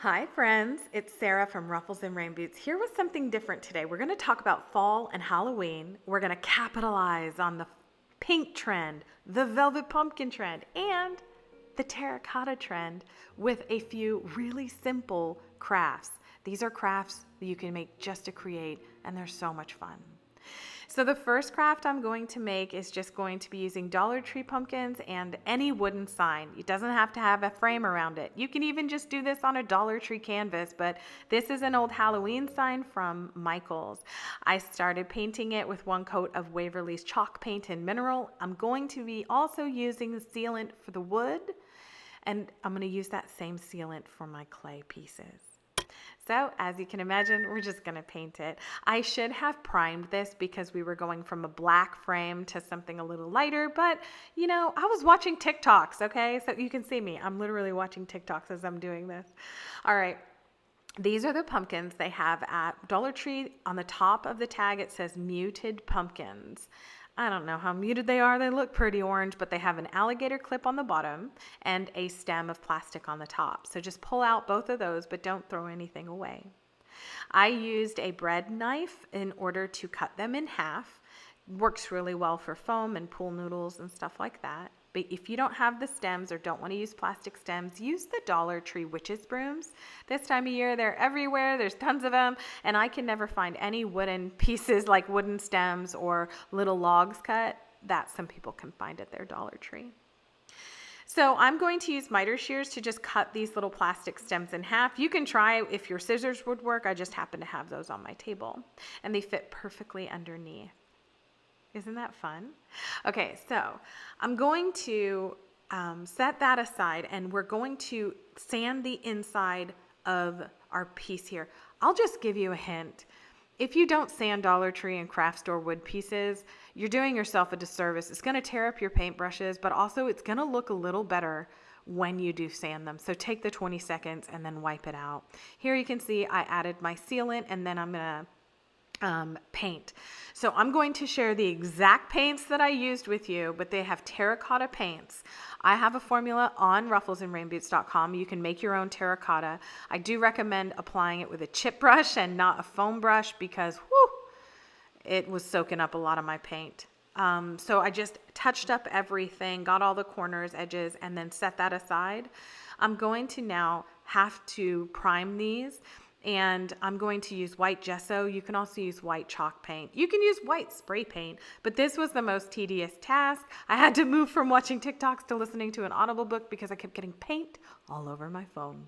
Hi friends, it's Sarah from Ruffles and Rain Boots here with something different today. We're going to talk about fall and Halloween. We're going to capitalize on the pink trend, the velvet pumpkin trend, and the terracotta trend with a few really simple crafts. These are crafts that you can make just to create, and they're so much fun. So the first craft I'm going to make is just going to be using Dollar Tree pumpkins and any wooden sign. It doesn't have to have a frame around it. You can even just do this on a Dollar Tree canvas, but this is an old Halloween sign from Michael's. I started painting it with one coat of Waverly's chalk paint and mineral. I'm going to be also using the sealant for the wood, and I'm going to use that same sealant for my clay pieces. So as you can imagine, we're just going to paint it. I should have primed this because we were going from a black frame to something a little lighter, but you know, I was watching TikToks, okay? So you can see me. I'm literally watching TikToks as I'm doing this. All right. These are the pumpkins they have at Dollar Tree. On the top of the tag, it says muted pumpkins. I don't know how muted they are. They look pretty orange, but they have an alligator clip on the bottom and a stem of plastic on the top. So just pull out both of those, but don't throw anything away. I used a bread knife in order to cut them in half. Works really well for foam and pool noodles and stuff like that. But if you don't have the stems or don't want to use plastic stems, use the Dollar Tree witch's brooms. This time of year, they're everywhere. There's tons of them. And I can never find any wooden pieces like wooden stems or little logs cut that some people can find at their Dollar Tree. So I'm going to use miter shears to just cut these little plastic stems in half. You can try if your scissors would work. I just happen to have those on my table. And they fit perfectly underneath. Isn't that fun? Okay, so I'm going to set that aside, and we're going to sand the inside of our piece here. I'll just give you a hint. If you don't sand Dollar Tree and craft store wood pieces, you're doing yourself a disservice. It's going to tear up your paintbrushes, but also it's going to look a little better when you do sand them. So take the 20 seconds and then wipe it out. Here you can see I added my sealant, and then I'm going to paint. So I'm going to share the exact paints that I used with you, but they have terracotta paints. I have a formula on rufflesandrainboots.com. You can make your own terracotta. I do recommend applying it with a chip brush and not a foam brush because it was soaking up a lot of my paint. So I just touched up everything, got all the corners, edges, and then set that aside. I'm going to now have to prime these. And I'm going to use white gesso. You can also use white chalk paint. You can use white spray paint, but this was the most tedious task. I had to move from watching TikToks to listening to an Audible book because I kept getting paint all over my phone.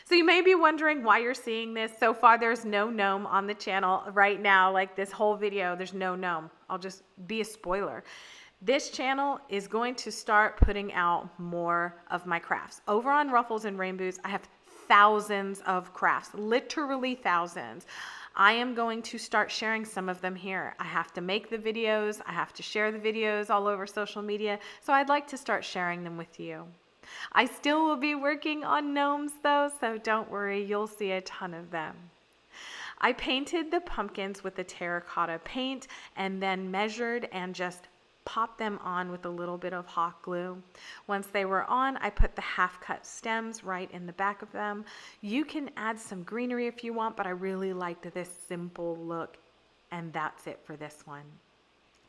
So you may be wondering why you're seeing this. So far, there's no gnome on the channel right now. Like this whole video, there's no gnome. I'll just be a spoiler. This channel is going to start putting out more of my crafts. Over on Ruffles and Rain Boots, I have thousands of crafts, literally thousands. I am going to start sharing some of them here. I have to make the videos. I have to share the videos all over social media. So I'd like to start sharing them with you. I still will be working on gnomes though, so don't worry, you'll see a ton of them. I painted the pumpkins with the terracotta paint and then measured and just pop them on with a little bit of hot glue. Once they were on, I put the half-cut stems right in the back of them. You can add some greenery if you want, but I really liked this simple look, and that's it for this one.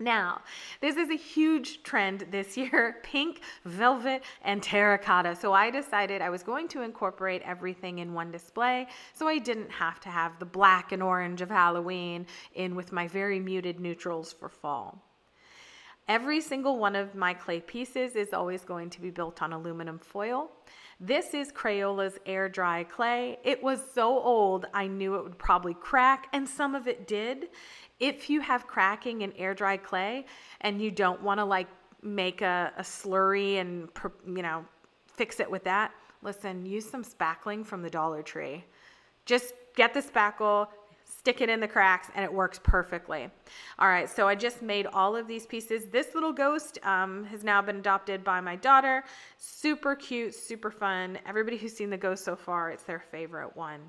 Now, this is a huge trend this year, pink, velvet, and terracotta. So I decided I was going to incorporate everything in one display, so I didn't have to have the black and orange of Halloween in with my very muted neutrals for fall. Every single one of my clay pieces is always going to be built on aluminum foil. This is Crayola's air dry clay. It was so old, I knew it would probably crack, and some of it did. If you have cracking in air dry clay and you don't want to like make a slurry and fix it with that, listen, use some spackling from the Dollar Tree. Just get the spackle, stick it in the cracks, and it works perfectly. All right, so I just made all of these pieces. This little ghost has now been adopted by my daughter. Super cute, super fun. Everybody who's seen the ghost so far, it's their favorite one.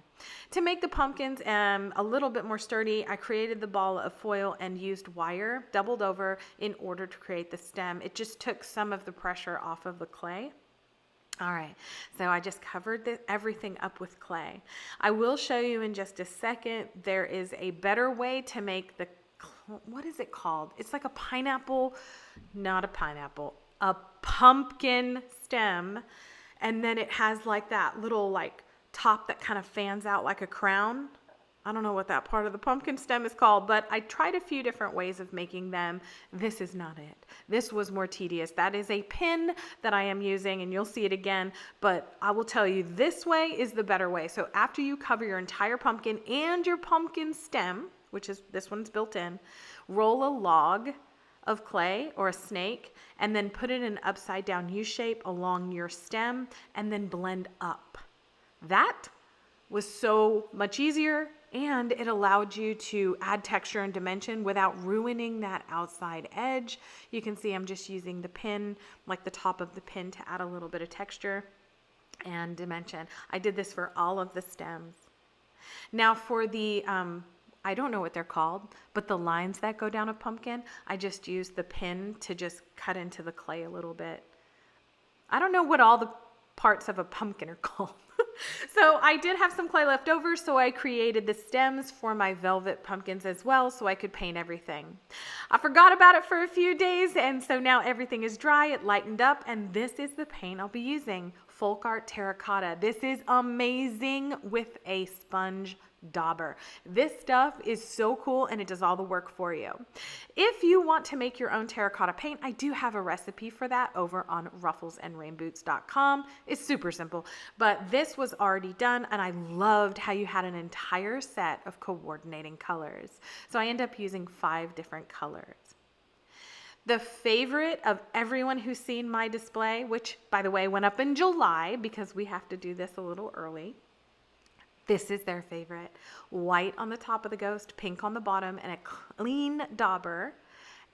To make the pumpkins a little bit more sturdy, I created the ball of foil and used wire doubled over in order to create the stem. It just took some of the pressure off of the clay. All right, so I just covered everything up with clay. I will show you in just a second, there is a better way to make the, what is it called? It's like a pineapple, not a pineapple, a pumpkin stem. And then it has like that little like top that kind of fans out like a crown. I don't know what that part of the pumpkin stem is called, but I tried a few different ways of making them. This is not it. This was more tedious. That is a pin that I am using, and you'll see it again, but I will tell you this way is the better way. So after you cover your entire pumpkin and your pumpkin stem, which is, this one's built in, roll a log of clay or a snake, and then put it in an upside down U shape along your stem, and then blend up. That was so much easier, and it allowed you to add texture and dimension without ruining that outside edge. You can see I'm just using the pin, like the top of the pin, to add a little bit of texture and dimension. I did this for all of the stems. Now for the, I don't know what they're called, but the lines that go down a pumpkin, I just used the pin to just cut into the clay a little bit. I don't know what all the parts of a pumpkin are called. So I did have some clay left over, so I created the stems for my velvet pumpkins as well, so I could paint everything. I forgot about it for a few days, and so now everything is dry, it lightened up, and this is the paint I'll be using, Folk Art Terra Cotta. This is amazing with a sponge dauber. This stuff is so cool, and it does all the work for you. If you want to make your own terracotta paint, I do have a recipe for that over on rufflesandrainboots.com. It's super simple, but this was already done, and I loved how you had an entire set of coordinating colors. So I end up using 5 different colors. The favorite of everyone who's seen my display, which by the way went up in July because we have to do this a little early, this is their favorite. White on the top of the ghost, pink on the bottom, and a clean dauber,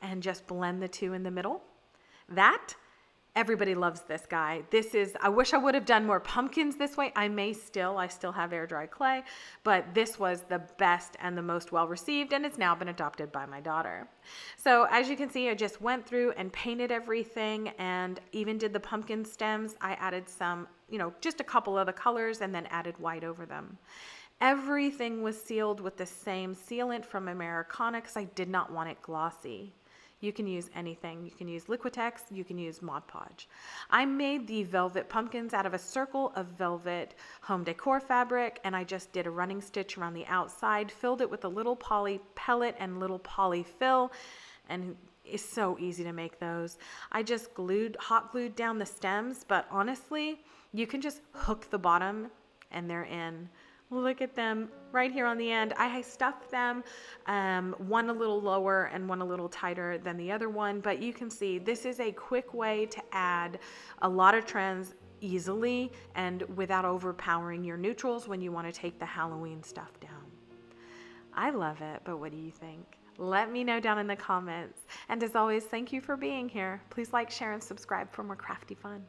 and just blend the two in the middle. That, everybody loves this guy. This is, I wish I would have done more pumpkins this way. I still have air dry clay, but this was the best and the most well received, and it's now been adopted by my daughter. So as you can see, I just went through and painted everything, and even did the pumpkin stems. I added some, just a couple of the colors, and then added white over them. Everything was sealed with the same sealant from Americana because I did not want it glossy. You can use anything. You can use Liquitex, you can use Mod Podge. I made the velvet pumpkins out of a circle of velvet home decor fabric, and I just did a running stitch around the outside, filled it with a little poly pellet and little poly fill, and it's so easy to make those. I just hot glued down the stems, but honestly, you can just hook the bottom and they're in. Look at them right here on the end. I stuffed them, one a little lower and one a little tighter than the other one, but you can see this is a quick way to add a lot of trends easily and without overpowering your neutrals when you want to take the Halloween stuff down. I love it, but what do you think? Let me know down in the comments. And as always, thank you for being here. Please like, share, and subscribe for more crafty fun.